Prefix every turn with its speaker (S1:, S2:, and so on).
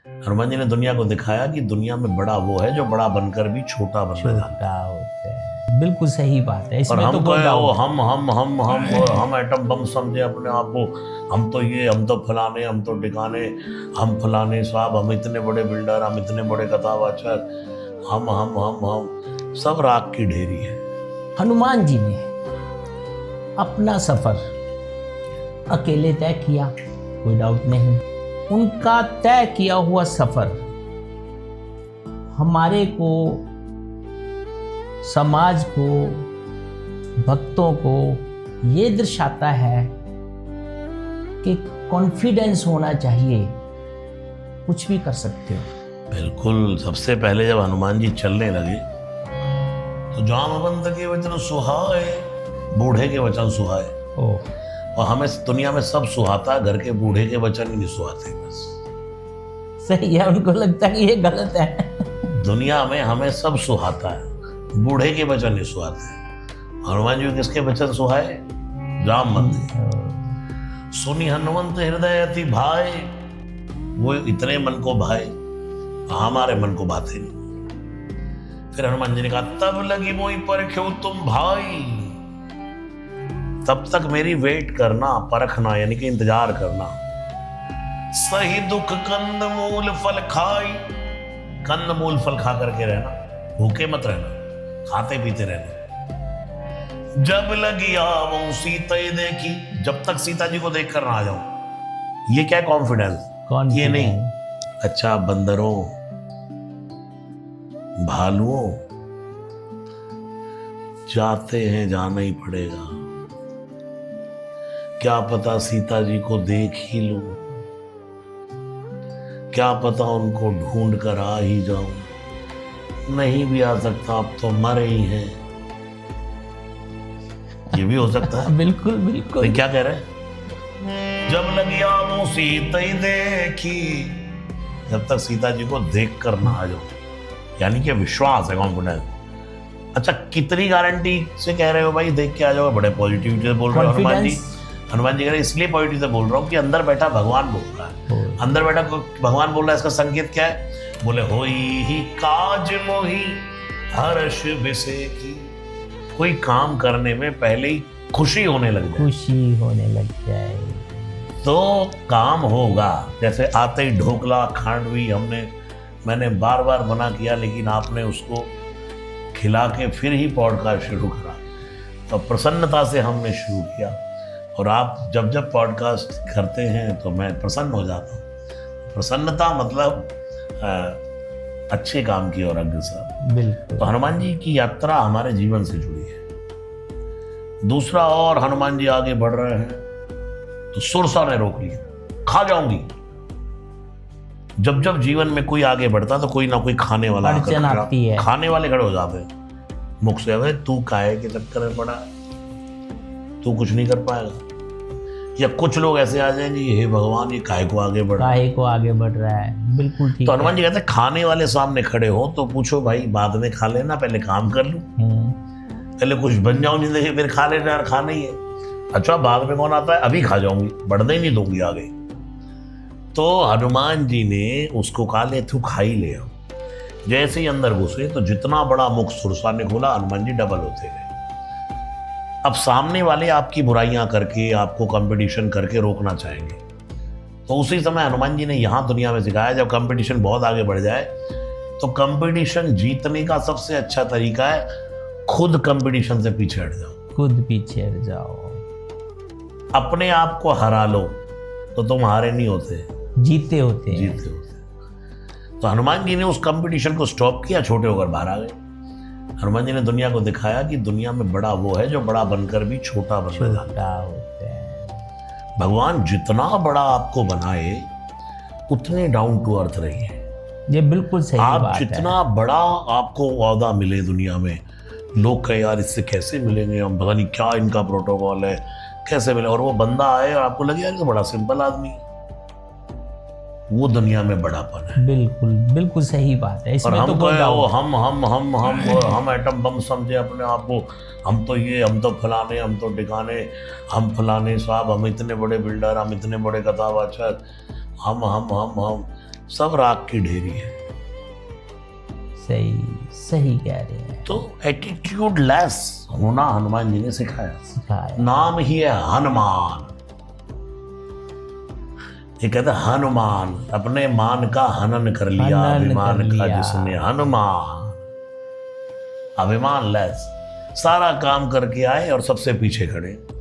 S1: हनुमान जी ने दुनिया को दिखाया कि दुनिया में बड़ा वो है जो बड़ा बनकर भी छोटा बनना चाहता
S2: छोटा होता है। बिल्कुल सही बात है,
S1: है। और
S2: इसमें तो
S1: हम
S2: कोई
S1: कहे
S2: डाउट
S1: वो
S2: नहीं।
S1: हम एटम बम समझे अपने आप को, हम तो ये, हम तो फलाने, हम तो टिकाने, हम फलाने साहब, हम इतने बड़े बिल्डर, हम इतने बड़े कथावाचक, हम सब राख की ढेरी है।
S2: हनुमान जी ने अपना सफर अकेले तय किया, कोई डाउट नहीं। उनका तय किया हुआ सफर हमारे को, समाज को, भक्तों को ये दर्शाता है कि कॉन्फिडेंस होना चाहिए, कुछ भी कर सकते हो।
S1: बिल्कुल। सबसे पहले जब हनुमान जी चलने लगे तो जामवंत के वचन सुहाए, बूढ़े के वचन सुहाए।
S2: ओह,
S1: और हमें दुनिया में सब सुहाता है, घर के बूढ़े के वचन ही नहीं सुहाते। बस
S2: सही है, उनको लगता है कि ये गलत है।
S1: दुनिया में हमें सब सुहाता है, बूढ़े के वचन नहीं सुहाते। हनुमान जी किसके वचन सुहाए? जामवंत के। सुनी हनुमंत हृदय अति भाई, वो इतने मन को भाई, हमारे मन को बातें नहीं। फिर हनुमान जी ने कहा तब लगी मोई परख्यो तुम भाई, तब तक मेरी वेट करना, परखना यानी कि इंतजार करना। सही दुख कंद मूल फल खाई, कंद मूल फल खा करके रहना, भूखे मत रहना, खाते पीते रहना। जब लगी आवूं सीता देखी, जब तक सीता जी को देख कर ना आ जाऊं। ये क्या कॉन्फिडेंस? ये नहीं अच्छा बंदरों, भालुओं, जाते हैं, जाना ही पड़ेगा। क्या पता सीता जी को देख ही लूं, क्या पता उनको ढूंढ कर आ ही जाऊं। नहीं भी आ सकता, अब तो मरे ही हैं। ये भी हो सकता है।
S2: बिल्कुल बिल्कुल।
S1: तो क्या कह रहे हैं? जब लगी आवूं सीता ही देखी, जब तक सीता जी को देख कर ना आ जाऊं, यानी कि विश्वास है, कॉन्फिडेंस। अच्छा, कितनी गारंटी से कह रहे हो भाई देख के आ जाओगे? बड़े पॉजिटिविटी से बोल रहे हो हनुमान जी। हनुमान जी कह रहे इसलिए पॉजिटिव से बोल रहा हूँ कि अंदर बैठा भगवान बोल रहा है। अंदर बैठा भगवान बोल रहा है, इसका संकेत क्या है? बोले होई ही काज मोही हर्ष विसेकी, कोई काम करने में पहले ही खुशी होने लग जाए,
S2: खुशी होने लग जाए
S1: तो काम होगा। जैसे आते ही ढोकला खांडवी मैंने बार बार मना किया, लेकिन आपने उसको खिला के फिर ही पॉडकास्ट शुरू करा। तो प्रसन्नता से हमने शुरू किया, और आप जब जब पॉडकास्ट करते हैं तो मैं प्रसन्न हो जाता हूँ। प्रसन्नता मतलब अच्छे काम की और अग्रसर।
S2: बिल्कुल।
S1: तो हनुमान जी की यात्रा हमारे जीवन से जुड़ी है। दूसरा, और हनुमान जी आगे बढ़ रहे हैं तो सुरसा ने रोक लिया, खा जाऊंगी। जब जब जीवन में कोई आगे बढ़ता तो कोई ना कोई खाने वाला
S2: अड़चन आती है,
S1: खाने वाले खड़े हो जाते हैं मुख से, अबे तू काहे के चक्कर में पड़ा, तू कुछ नहीं कर पाएगा। या कुछ लोग ऐसे आ जाएंगे, हे भगवान ये काहे को आगे बढ़ रहा है,
S2: काहे को आगे बढ़ रहा है। बिल्कुल ठीक।
S1: तो हनुमान जी कहते हैं खाने वाले सामने खड़े हो तो पूछो भाई बाद में खा लेना, पहले काम कर लूं, पहले कुछ बन जाऊं जिंदगी, फिर खा लेना। यार खाना ही है, अच्छा बाद में कौन आता है, अभी खा जाऊंगी, बढ़ने ही नहीं दूंगी आगे। तो हनुमान जी ने उसको कहा ले तू खा ही ले। जैसे ही अंदर घुसे तो जितना बड़ा मुख सुरसा ने खोला, हनुमान जी डबल होते गए। अब सामने वाले आपकी बुराइयां करके, आपको कंपटीशन करके रोकना चाहेंगे, तो उसी समय हनुमान जी ने यहाँ दुनिया में सिखाया, जब कंपटीशन बहुत आगे बढ़ जाए तो कंपटीशन जीतने का सबसे अच्छा तरीका है खुद कंपटीशन से पीछे हट जाओ।
S2: खुद पीछे हट जाओ,
S1: अपने आप को हरा लो तो तुम हारे नहीं होते,
S2: जीते होते हैं।
S1: जीते होते। तो हनुमान जी ने उस कंपटीशन को स्टॉप किया, छोटे होकर बाहर आ गए। हनुमान जी ने दुनिया को दिखाया कि दुनिया में बड़ा वो है जो बड़ा बनकर भी छोटा बनना चाहता है। भगवान जितना बड़ा आपको बनाए उतने डाउन टू अर्थ रहिए।
S2: ये बिल्कुल सही
S1: आप
S2: बात
S1: जितना
S2: है।
S1: बड़ा आपको वादा मिले दुनिया में, लोग कहे यार इससे कैसे मिलेंगे हम, पता नहीं क्या इनका प्रोटोकॉल है, कैसे मिले, और वो बंदा आए और आपको लगे यार तो बड़ा सिंपल आदमी है, वो दुनिया में बड़ापन है।
S2: बिल्कुल बिल्कुल सही बात है, इसमें
S1: और
S2: तो
S1: हम
S2: कोई
S1: कहे
S2: डाउट
S1: वो हम एटम बम समझे अपने आप को, हम तो ये, हम तो फलाने, हम तो टिकाने, हम फलाने साहब, हम इतने बड़े बिल्डर, हम इतने बड़े कथावाचक, हम सब राख की ढेरी है।
S2: सही सही कह रहे हैं।
S1: तो एटीट्यूड लेस होना हनुमान जी ने सिखाया।
S2: सिखाया।
S1: नाम ही है हनुमान। ये कहते हनुमान, अपने मान का हनन कर लिया,
S2: हनन
S1: अभिमान
S2: कर
S1: का
S2: लिया।
S1: जिसने हनुमान, अभिमान लेस सारा काम करके आए और सबसे पीछे खड़े।